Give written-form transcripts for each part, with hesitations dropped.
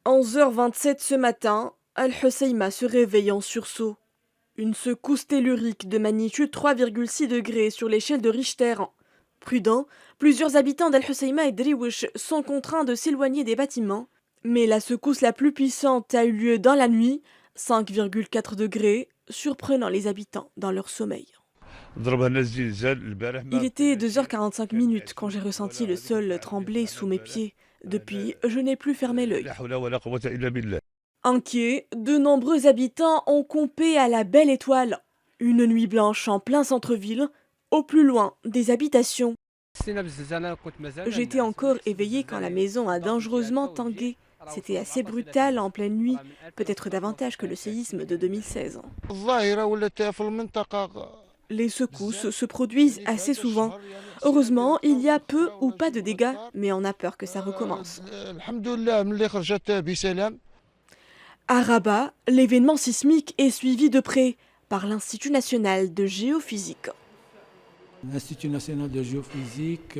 11h27 ce matin, Al-Hoceima se réveille en sursaut. Une secousse tellurique de magnitude 3,6 degrés sur l'échelle de Richter. Prudents, plusieurs habitants d'Al-Hoceima et Driouech sont contraints de s'éloigner des bâtiments. Mais la secousse la plus puissante a eu lieu dans la nuit, 5,4 degrés, surprenant les habitants dans leur sommeil. Il était 2h45 quand j'ai ressenti le sol trembler sous mes pieds. Depuis, je n'ai plus fermé l'œil. Inquiets, de nombreux habitants ont campé à la Belle Étoile. Une nuit blanche en plein centre-ville, au plus loin des habitations. J'étais encore éveillé quand la maison a dangereusement tangué. C'était assez brutal en pleine nuit, peut-être davantage que le séisme de 2016. Les secousses se produisent assez souvent. Heureusement, il y a peu ou pas de dégâts, mais on a peur que ça recommence. À Rabat, l'événement sismique est suivi de près par l'Institut national de géophysique. L'Institut national de géophysique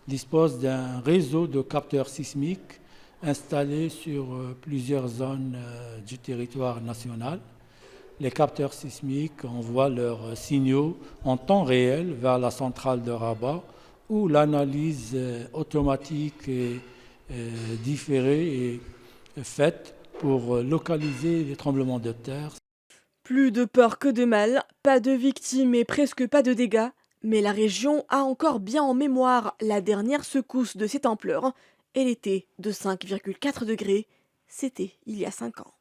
dispose d'un réseau de capteurs sismiques installés sur plusieurs zones du territoire national. Les capteurs sismiques envoient leurs signaux en temps réel vers la centrale de Rabat où l'analyse automatique et différée est faite pour localiser les tremblements de terre. Plus de peur que de mal, pas de victimes et presque pas de dégâts, mais la région a encore bien en mémoire la dernière secousse de cette ampleur. Elle était de 5,4 degrés, c'était il y a 5 ans.